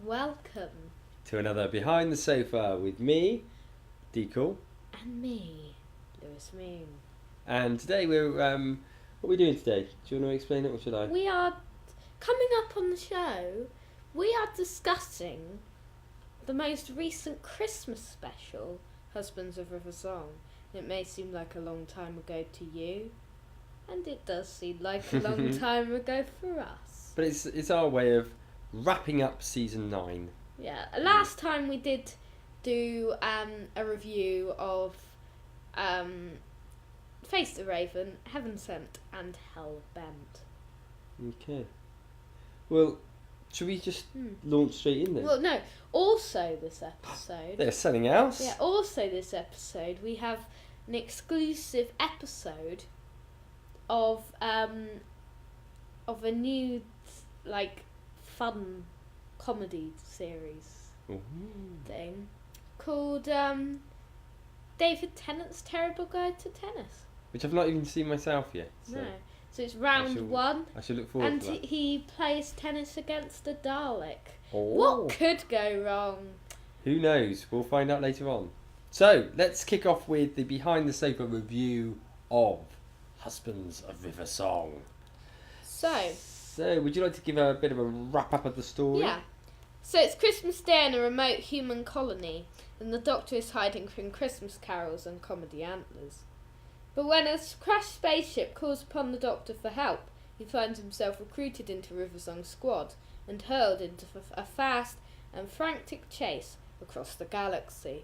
welcome to another Behind the Sofa with me, Deacle. and me, Lewis Moon. And today we're, what are we doing today? Do you want to explain it or should I? We are, coming up on the show, we are discussing the most recent Christmas special, Husbands of River Song. It may seem like a long time ago to you, and it does seem like a long time ago for us. But it's our way of wrapping up season 9. Yeah, last time we did do a review of Face the Raven, Heaven Sent, and Hell Bent. Okay. Well, should we just launch straight in then? Well, no. Also, this episode. There's something else. Yeah. Also, this episode we have an exclusive episode of a new fun comedy series thing called David Tennant's Terrible Guide to Tennis. Which I've not even seen myself yet. So No. So it's round 1. I should look forward And to that. he plays tennis against a Dalek. Oh. What could go wrong? Who knows? We'll find out later on. So, let's kick off with the Behind the Sofa review of Husbands of River Song. So, would you like to give a bit of a wrap-up of the story? yeah. So it's Christmas Day in a remote human colony, and the Doctor is hiding from Christmas carols and comedy antlers. But when a crashed spaceship calls upon the Doctor for help, he finds himself recruited into Riversong's squad and hurled into a fast and frantic chase across the galaxy.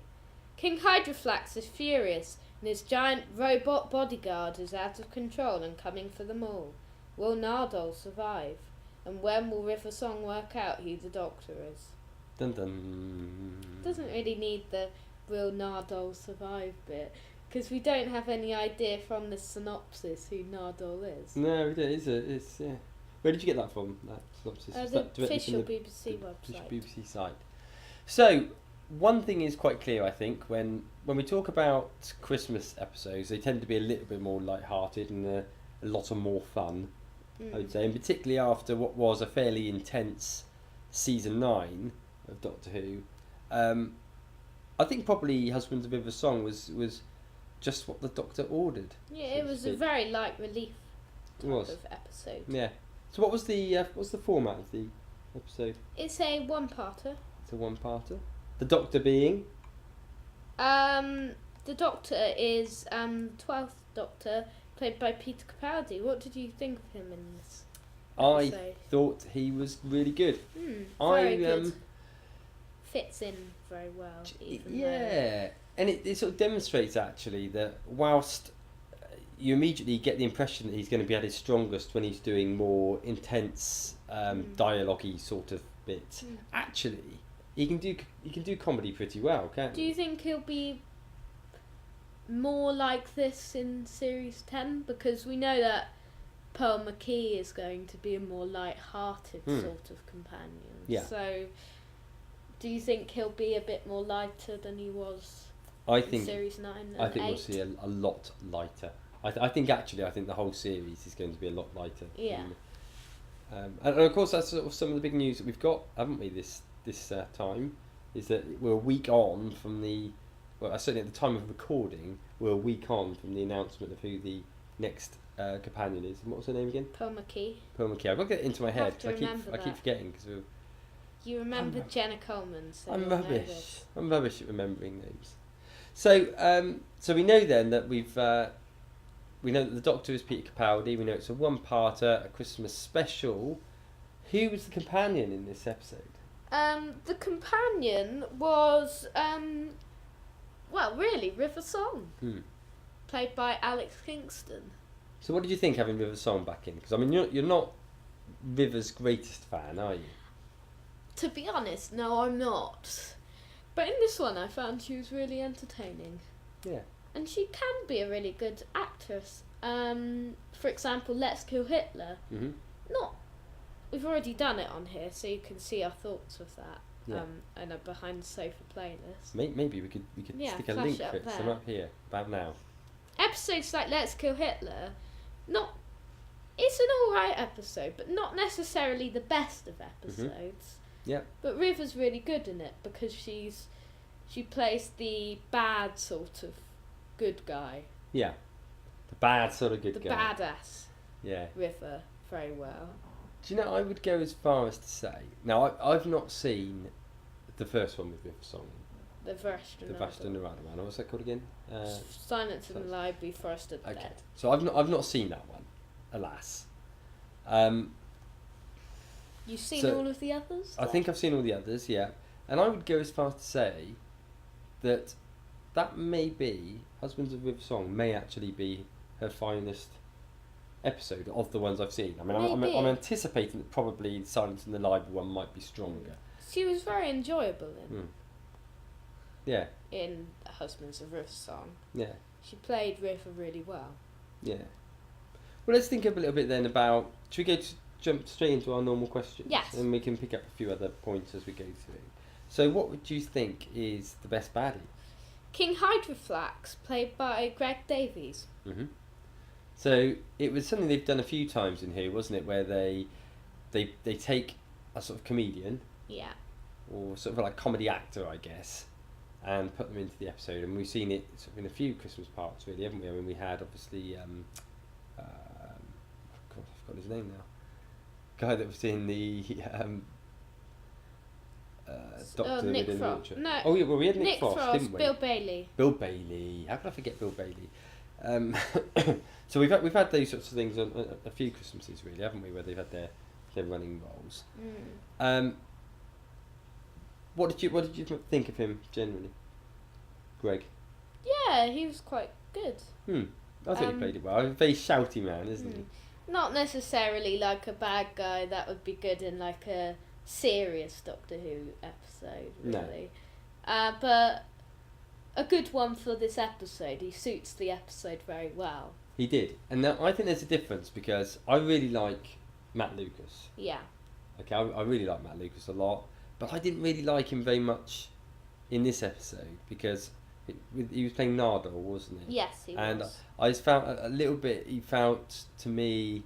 King Hydroflax is furious, and his giant robot bodyguard is out of control and coming for them all. Will Nardole survive? And when will Riversong work out who the Doctor is? Dun dun. Doesn't really need the will Nardole survive bit, because we don't have any idea from the synopsis who Nardole is. No, it is. It's yeah. Where did you get that from? That synopsis? Was The that directly from official the BBC website. official BBC site. So, one thing is quite clear, I think, when we talk about Christmas episodes, they tend to be a little bit more light-hearted and a lot of more fun. I would say, and particularly after what was a fairly intense season 9 of Doctor Who, I think probably Husbands of River Song was just what the Doctor ordered. Yeah, so it to was a speak. very light relief It was. type of episode. Yeah. So what was the format of the episode? It's a one-parter. It's a one-parter. The Doctor being The Doctor is 12th Doctor, played by Peter Capaldi. What did you think of him in this I episode? thought he was really good. Very good. Fits in very well. Even Yeah, and it sort of demonstrates actually that whilst you immediately get the impression that he's going to be at his strongest when he's doing more intense dialogue-y sort of bits, actually he can do comedy pretty well, can't Do he? you think he'll be more like this in Series 10? Because we know that Pearl McKee is going to be a more light-hearted sort of companion. Yeah. So, do you think he'll be a bit more lighter than he was I in think Series 9 and I think 8? we'll see a lot lighter. I think the whole series is going to be a lot lighter. Yeah. And of course that's sort of some of the big news that we've got, haven't we? This time is that we're a week on from the. Well, certainly at the time of recording, we're a week on from the announcement of who the next companion is. And what was her name again? Pearl McKee. Pearl McKee. I've got to get it into my Have head to because remember I keep that. forgetting because You remember Jenna Coleman, so I'm you'll know rubbish. this. I'm rubbish at remembering names. So we know then that we know that the Doctor is Peter Capaldi. We know it's a one-parter, a Christmas special. Who was the companion in this episode? The companion was, really, River Song, played by Alex Kingston. So what did you think having River Song back in? Because I mean, you're not River's greatest fan, are you? To be honest, no, I'm not. But in this one, I found she was really entertaining. Yeah. And she can be a really good actress. For example, Let's Kill Hitler. Mm-hmm. We've already done it on here, so you can see our thoughts of that. Yeah. And a behind the sofa playlist. Maybe we could stick a flash link it for up it. So there. up here about now. Episodes like Let's Kill Hitler, it's an alright episode, but not necessarily the best of episodes. Yeah. But River's really good in it because she plays the bad sort of good guy. Yeah. The bad sort of good the guy. badass Yeah. River very well. Do you know, I would go as far as to say... Now, I've not seen the first one with River Song. The Vashta The Vashta Narada one. What's that called again? Silence in the Library, Forest of the Okay. Dead. So I've not seen that one, alas. You've seen So, all of the others? I think I've seen all the others, yeah. And I would go as far as to say that may be, Husbands of River Song may actually be her finest episode of the ones I've seen. I mean, I'm anticipating that probably Silence in the Library one might be stronger. She was very enjoyable Yeah. in Husbands of River Song. Yeah. She played River really well. Yeah. Well, let's think a little bit then about... Should we jump straight into our normal questions? Yes. And we can pick up a few other points as we go through. So what would you think is the best baddie? King Hydroflax, played by Greg Davies. Mm-hmm. So it was something they've done a few times in here, wasn't it? Where they take a sort of comedian, Yeah. or sort of like comedy actor, I guess, and put them into the episode. And we've seen it sort of in a few Christmas parts, really, haven't we? I mean, we had obviously, God, I've forgotten his name now. Guy that was in the Doctor Nick within Frost. Nature. No. Oh yeah, well we had Nick Frost, didn't we? Bill Bailey. Bill Bailey. How could I forget Bill Bailey? So we've had those sorts of things on a few Christmases, really, haven't we? Where they've had their running roles. What did you think of him generally, Greg? Yeah, he was quite good. I think he played it well. A very shouty man, isn't he? Not necessarily like a bad guy that would be good in like a serious Doctor Who episode, really. No. But a good one for this episode. He suits the episode very well. He did. And now, I think there's a difference because I really like Matt Lucas. Yeah. Okay, I really like Matt Lucas a lot. But I didn't really like him very much in this episode because he was playing Nardole, wasn't he? Yes, he and was. I just felt a little bit, he felt to me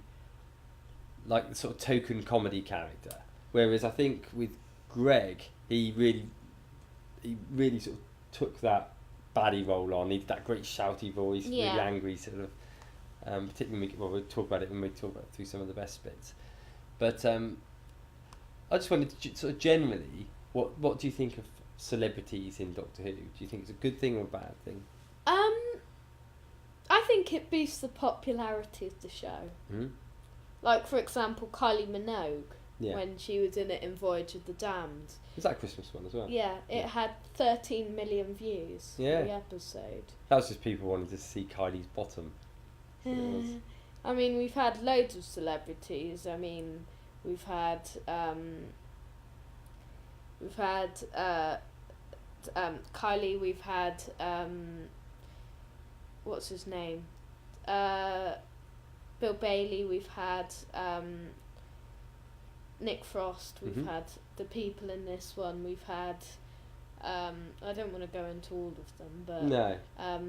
like the sort of token comedy character. Whereas I think with Greg, he really sort of took that baddie role on. He did that great shouty voice, really angry sort of, particularly we'll talk about it when we talk about through some of the best bits. But I just wanted to sort of generally, what do you think of celebrities in Doctor Who? Do you think it's a good thing or a bad thing? I think it boosts the popularity of the show. Mm-hmm. Like, for example, Kylie Minogue, Yeah. when she was in it in Voyage of the Damned. Was that a Christmas one as well? Yeah, it had 13 million views for the episode. That was just people wanting to see Kylie's bottom. That's what it was. I mean, we've had loads of celebrities. I mean, we've had Kylie. We've had what's his name? Bill Bailey. We've had Nick Frost. We've had the people in this one. We've had I don't want to go into all of them, but no.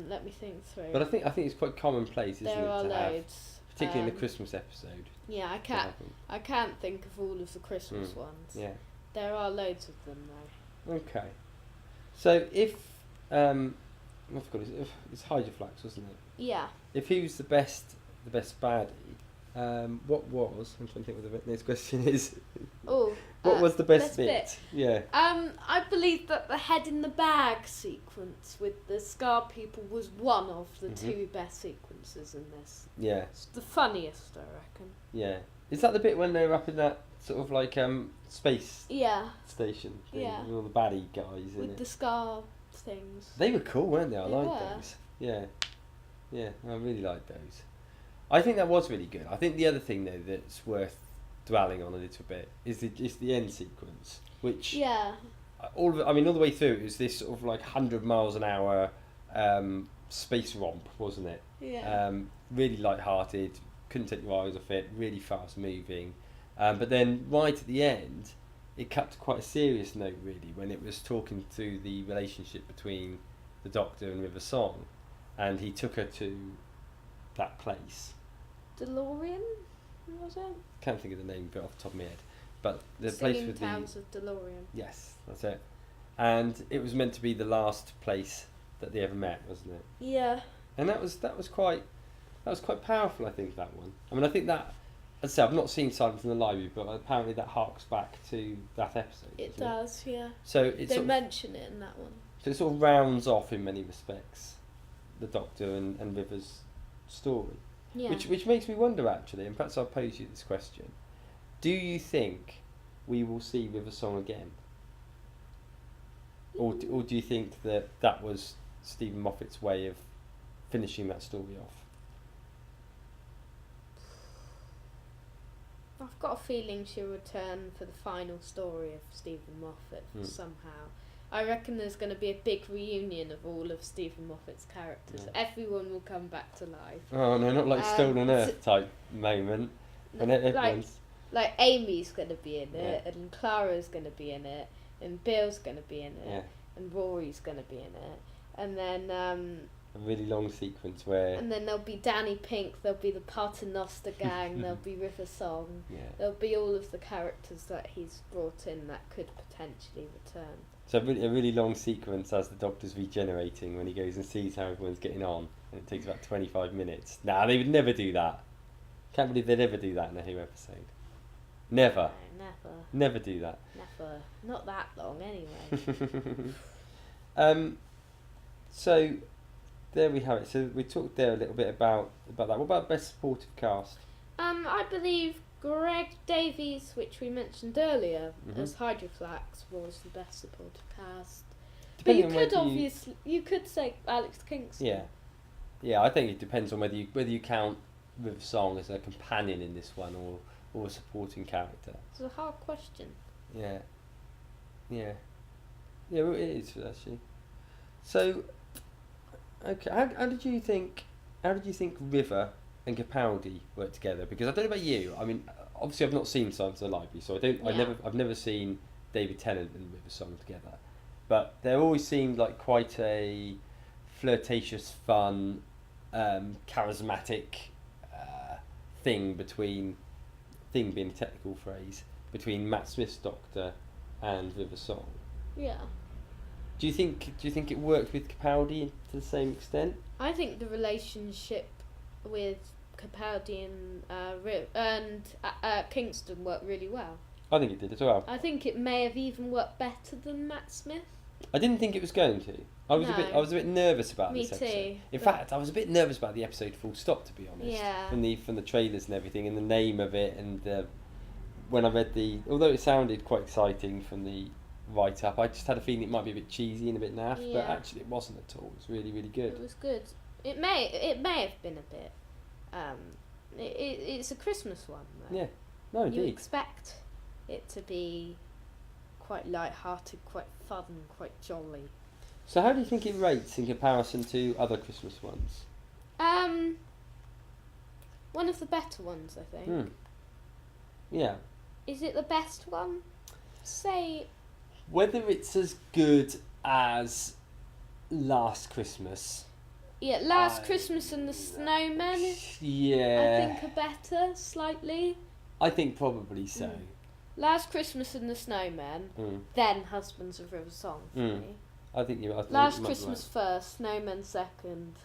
Let me think through. But I think it's quite commonplace, isn't there it, are to loads. have, particularly in the Christmas episode. Yeah, I can't think of all of the Christmas ones. Yeah. There are loads of them though. Okay. So if I forgot it's Hydroflax, wasn't it? Yeah. If he was the best baddie, what was? I'm trying to think what the next question is. Oh. What was the best bit? Yeah. I believe that the head in the bag sequence with the Scar people was one of the two best sequences in this. Yeah. It's the funniest, I reckon. Yeah. Is that the bit when they're up in that sort of like space station thing with all the baddie guys in it? With the Scar things. They were cool, weren't they? I They liked were. those. Yeah. Yeah, I really liked those. I think that was really good. I think the other thing though that's worth dwelling on a little bit is the end sequence, which all the way through it was this sort of like 100 miles an hour space romp, wasn't it? Yeah. Really light-hearted, couldn't take your eyes off it, really fast moving, but then right at the end it cut to quite a serious note really when it was talking to the relationship between the Doctor and River Song, and he took her to that place. DeLorean, was it? Can't think of the name of it off the top of my head. but the place Singing with the Towers of DeLorean. yes, that's it. And it was meant to be the last place that they ever met, wasn't it? Yeah. And that was quite powerful. I think that one. I mean, I think that. As I say, I've not seen Silence in the Library, but apparently that harks back to that episode. It doesn't does, yeah. So it's They sort of, mention it in that one. so it sort of rounds off in many respects the Doctor and River's story, Yeah. which makes me wonder actually, and perhaps I'll pose you this question: do you think we will see River Song again, or do you think that was Stephen Moffat's way of finishing that story off? I've got a feeling she'll return for the final story of Stephen Moffat somehow. I reckon there's going to be a big reunion of all of Stephen Moffat's characters. Yeah. Everyone will come back to life. Oh no, not like Stolen Earth type moment. When everyone's Like Amy's going to be in it, and Clara's going to be in it, and Bill's going to be in it, and Rory's going to be in it, and then a really long sequence where and then there'll be Danny Pink, there'll be the Paternoster gang, there'll be River Song, there'll be all of the characters that he's brought in that could potentially return. so a really long sequence as the Doctor's regenerating when he goes and sees how everyone's getting on, and it takes about 25 minutes. Nah, they would never do that. Can't believe they'd ever do that in a Who episode. Never. No, never. Never do that. Never. Not that long, anyway. So there we have it. So we talked there a little bit about that. What about best supportive cast? I believe Greg Davies, which we mentioned earlier, as Hydroflax, was the best supportive cast. Depending but you could obviously you could say Alex Kingston. Yeah. I think it depends on whether you count River Song as a companion in this one or a supporting character. It's a hard question. Yeah. Well, it is actually. So, okay, how did you think River and Capaldi work together? Because I don't know about you. I mean, obviously I've not seen Silence of the Library, so I've never seen David Tennant and River Song together. But they always seemed like quite a flirtatious, fun, charismatic thing being a technical phrase, between Matt Smith's Doctor and River Song. Yeah. Do you think it worked with Capaldi to the same extent? I think the relationship with Capaldi and Kingston worked really well. I think it did as well. I think it may have even worked better than Matt Smith. I didn't think it was going to. I was a bit nervous about this episode. Me too. In fact, I was a bit nervous about the episode full stop, to be honest. Yeah. From the trailers and everything, and the name of it, and when I read although it sounded quite exciting from the write up, I just had a feeling it might be a bit cheesy and a bit naff, but actually it wasn't at all. It was really, really good. It was good. It may have been a bit. It's a Christmas one, though. Yeah. No, indeed. You expect it to be quite light-hearted, quite fun, quite jolly. So how do you think it rates in comparison to other Christmas ones? One of the better ones, I think. Yeah. Is it the best one? Say... Whether it's as good as Last Christmas... Yeah, Last Christmas and the Snowmen, yeah, I think are better, slightly. I think probably so. Last Christmas and the Snowmen, then Husbands of River Song for me. I think you. Last Christmas first, Snowmen second,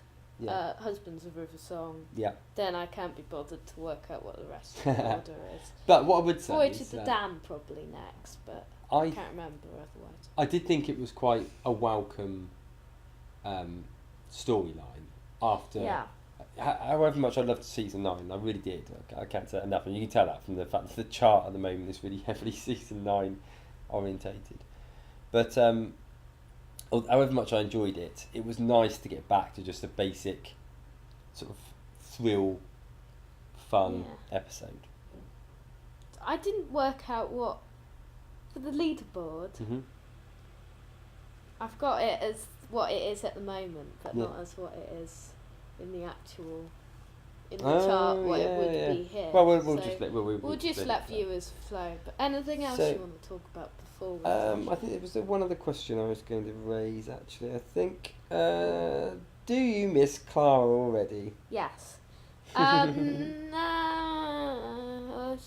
Husbands of River Song. Yeah. Then I can't be bothered to work out what the rest of the order is. But what I would say Voyage is of the Dam probably next, but I can't remember otherwise. I did think it was quite a welcome storyline after. However much I loved season 9, I really did. I can't say enough, and you can tell that from the fact that the chart at the moment is really heavily season 9 orientated. But however much I enjoyed it, it was nice to get back to just a basic sort of thrill, fun episode. I didn't work out what for the leaderboard. I've got it as what it is at the moment, but not as what it is in the actual the chart. What it would be here. Well, we'll so just let viewers flow. But anything else you want to talk about before? We I think there was one other question I was going to raise. Actually, I think. Do you miss Clara already? Yes.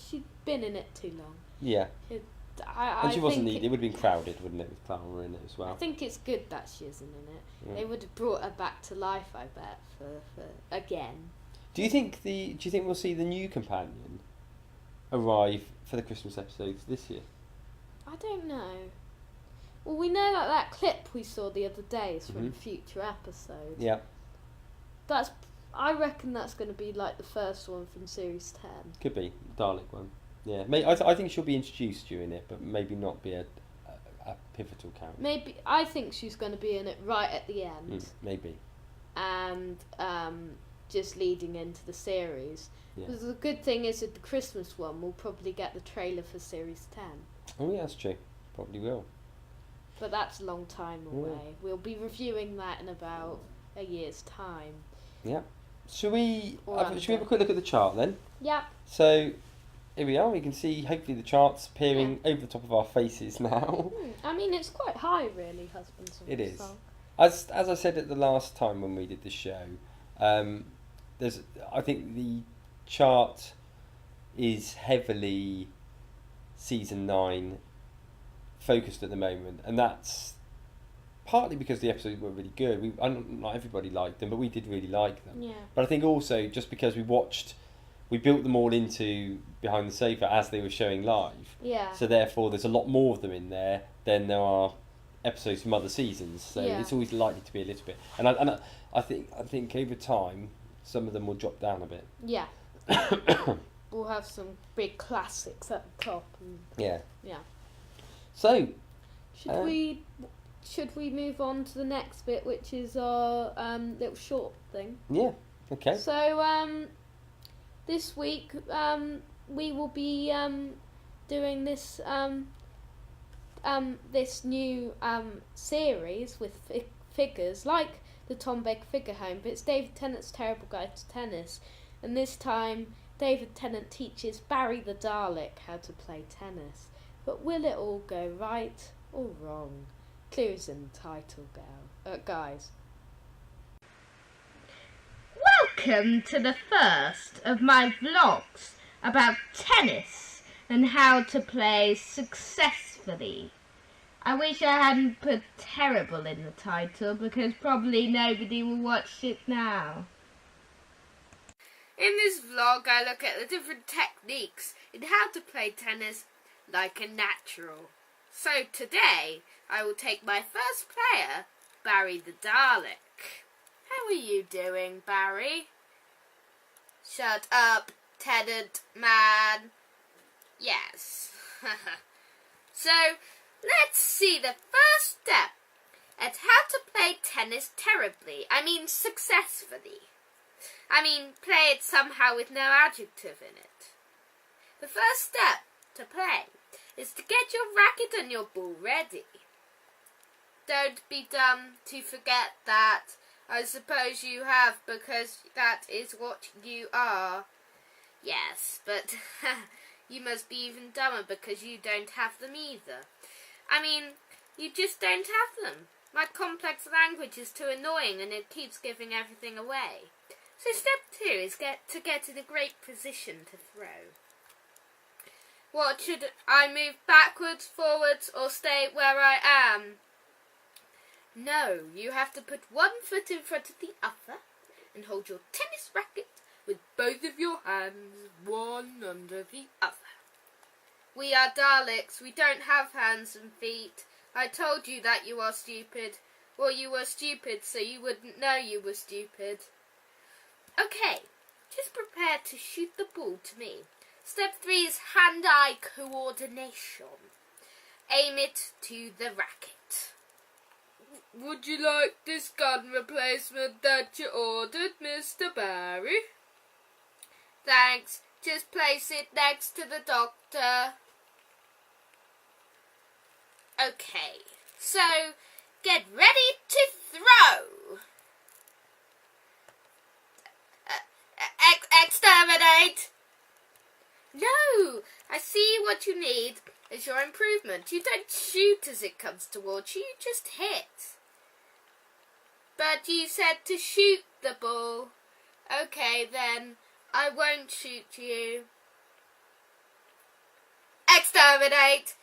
She'd been in it too long. Yeah. And she wasn't think needed. It would have been crowded, wouldn't it, with Clara in it as well. I think it's good that she isn't in it. Yeah. They would have brought her back to life, I bet, for again. Do you think we'll see the new companion arrive for the Christmas episodes this year? I don't know. Well, we know that clip we saw the other day is from a future episode. Yeah. I reckon that's going to be like the first one from series 10. Could be Dalek one. Yeah. I think she'll be introduced during it, but maybe not be a pivotal character. Maybe I think she's going to be in it right at the end. Maybe. And just leading into the series. Yeah. Because the good thing is with the Christmas one, we'll probably get the trailer for series 10. Oh yeah, that's true. Probably will. But that's a long time away. We'll be reviewing that in about a year's time. Yeah. Should we have a quick look at the chart then? Yeah. So here we are. We can see hopefully the charts appearing over the top of our faces now. I mean, it's quite high, really, Husbands and It is. Song. As I said at the last time when we did the show, I think the chart is heavily season 9 focused at the moment, and that's partly because the episodes were really good. Not everybody liked them, but we did really like them. Yeah. But I think also just because we built them all into Behind the Sofa as they were showing live. Yeah. So therefore, there's a lot more of them in there than there are episodes from other seasons. So it's always likely to be a little bit. And I think over time, some of them will drop down a bit. Yeah. We'll have some big classics at the top. Yeah. Yeah. So, should we move on to the next bit, which is our little short thing? Yeah. Okay. So this week we will be doing this this new series with figures like the Tom Baker Figure Home, but it's David Tennant's Terrible Guide to Tennis, and this time David Tennant teaches Barry the Dalek how to play tennis. But will it all go right or wrong? Clues in the title, guys. Welcome to the first of my vlogs about tennis and how to play successfully. I wish I hadn't put terrible in the title because probably nobody will watch it now. In this vlog I look at the different techniques in how to play tennis like a natural. So today I will take my first player, Barry the Dalek. How are you doing, Barry? Shut up, Tennant man. Yes. So let's see the first step at how to play tennis terribly. I mean successfully. I mean play it somehow with no adjective in it. The first step to play is to get your racket and your ball ready. Don't be dumb to forget that. I suppose you have, because that is what you are. Yes, but you must be even dumber because you don't have them either. I mean, you just don't have them. My complex language is too annoying and it keeps giving everything away. So step 2 is to get in a great position to throw. What should I move backwards, forwards, or stay where I am? No, you have to put one foot in front of the other and hold your tennis racket with both of your hands, one under the other. We are Daleks, we don't have hands and feet. I told you that you are stupid. Well, you were stupid, so you wouldn't know you were stupid. Okay, just prepare to shoot the ball to me. Step 3 is hand-eye coordination. Aim it to the racket. Would you like this gun replacement that you ordered, Mr. Barry? Thanks. Just place it next to the doctor. Okay, so get ready to throw. Exterminate! No, I see what you need is your improvement. You don't shoot as it comes towards you, you just hit. But you said to shoot the ball. Okay then, I won't shoot you. Exterminate!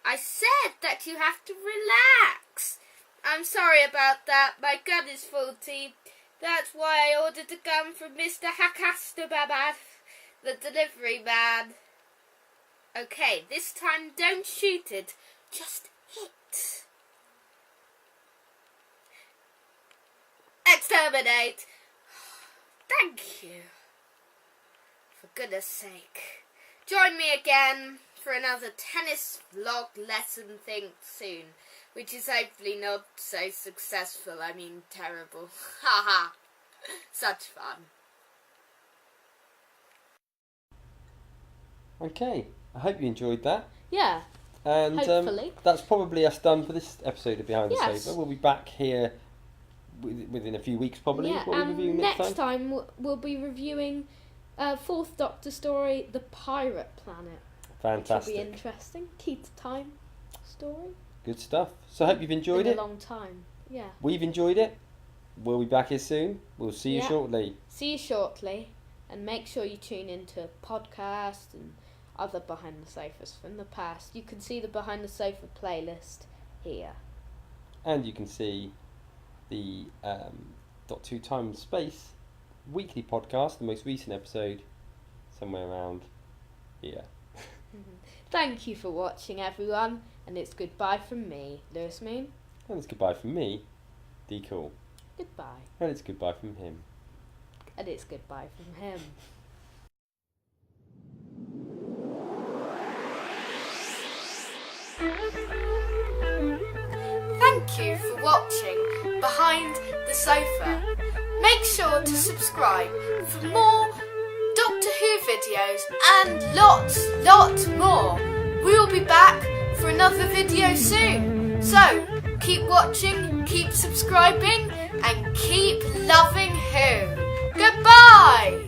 I said that you have to relax. I'm sorry about that. My gun is faulty. That's why I ordered a gun from Mr. Hakastababad, the delivery man. Okay, this time don't shoot it. Just hit. Exterminate! Thank you. For goodness sake. Join me again for another tennis vlog lesson thing soon, which is hopefully not so successful. I mean, terrible. Haha. Such fun. Okay, I hope you enjoyed that. Yeah. And Hopefully. That's probably us done for this episode of Behind the Yes. Sofa. We'll be back here within a few weeks, probably. Yeah, What are we reviewing next time we'll be reviewing Fourth Doctor story, The Pirate Planet. Fantastic. Which will be interesting. Key to Time story. Good stuff. So I hope you've enjoyed it. A long time. Yeah. We've enjoyed it. We'll be back here soon. We'll see you shortly. See you shortly. And make sure you tune into podcasts and other Behind the Sofas from the past. You can see the Behind the Sofa playlist here. And you can see the .2 Time Space weekly podcast, the most recent episode, somewhere around here. Thank you for watching, everyone. And it's goodbye from me, Lewis Moon. And it's goodbye from me, D Cool. Goodbye. And it's goodbye from him. And it's goodbye from him. Thank you for watching Behind the Sofa. Make sure to subscribe for more Doctor Who videos and lots more. We will be back for another video soon. So, keep watching, keep subscribing, and keep loving Who. Goodbye!